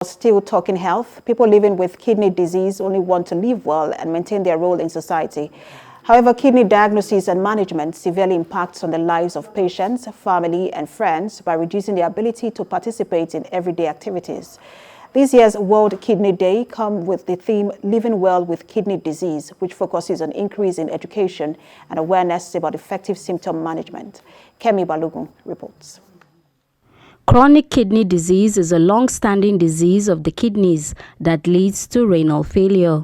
Still talking health, people living with kidney disease only want to live well and maintain their role in society. However, kidney diagnosis and management severely impacts on the lives of patients, family, and friends by reducing their ability to participate in everyday activities. This year's World Kidney Day comes with the theme Living Well with Kidney Disease, which focuses on increase in education and awareness about effective symptom management. Kemi Balogun reports. Chronic kidney disease is a long-standing disease of the kidneys that leads to renal failure.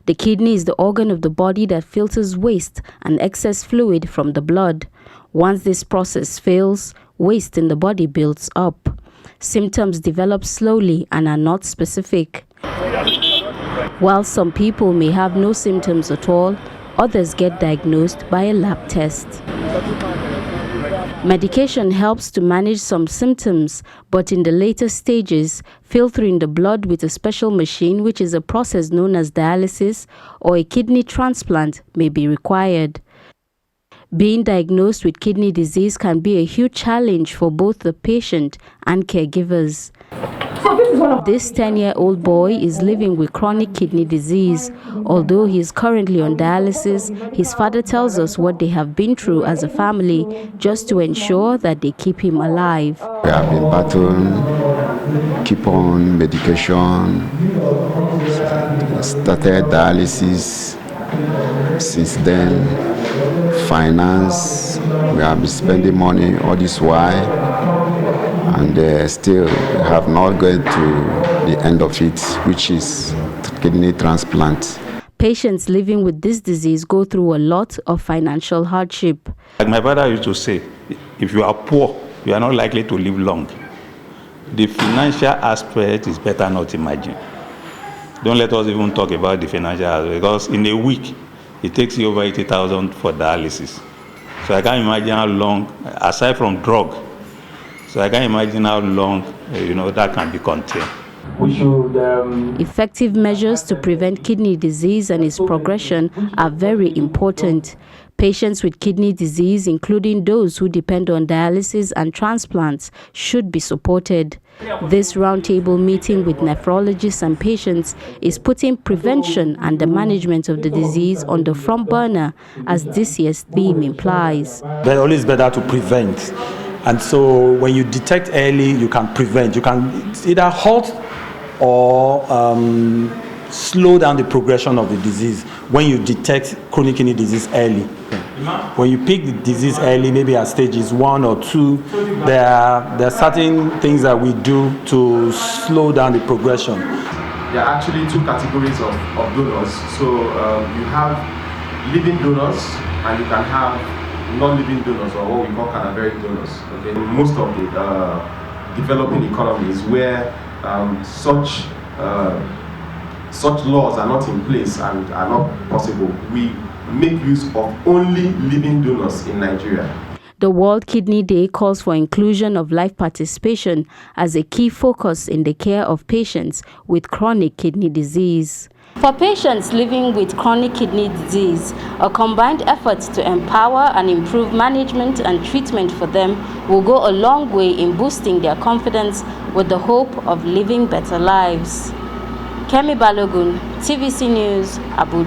The kidney is the organ of the body that filters waste and excess fluid from the blood. Once this process fails, waste in the body builds up. Symptoms develop slowly and are not specific. While some people may have no symptoms at all, others get diagnosed by a lab test. Medication helps to manage some symptoms, but in the later stages, filtering the blood with a special machine, which is a process known as dialysis, or a kidney transplant may be required. Being diagnosed with kidney disease can be a huge challenge for both the patient and caregivers. This 10-year-old boy is living with chronic kidney disease. Although he is currently on dialysis, his father tells us what they have been through as a family just to ensure that they keep him alive. We have been battling, keep on medication, started dialysis. Since then, finance, we have been spending money all this while, and still have not got to the end of it, which is kidney transplant. Patients living with this disease go through a lot of financial hardship. Like my father used to say, if you are poor, you are not likely to live long. The financial aspect is better not imagine. Don't let us even talk about the financial aspect, because in a week, it takes you over 80,000 for dialysis. So I can't imagine how long, aside from drug, so I can't imagine how long, that can be contained. We should, Effective measures to prevent kidney disease and its progression are very important. Patients with kidney disease, including those who depend on dialysis and transplants, should be supported. This roundtable meeting with nephrologists and patients is putting prevention and the management of the disease on the front burner, as this year's theme implies. But always better to prevent. And so when you detect early, you can prevent. You can either halt or slow down the progression of the disease when you detect chronic kidney disease early. When you pick the disease early, maybe at stages 1 or 2, there are certain things that we do to slow down the progression. There are actually two categories of donors. So you have living donors and you can have non-living donors, or what we call cadaveric donors. Okay? Most of the developing economies where such laws are not in place and are not possible, we make use of only living donors in Nigeria. The World Kidney Day calls for inclusion of life participation as a key focus in the care of patients with chronic kidney disease. For patients living with chronic kidney disease, a combined effort to empower and improve management and treatment for them will go a long way in boosting their confidence with the hope of living better lives. Kemi Balogun, TVC News, Abuja.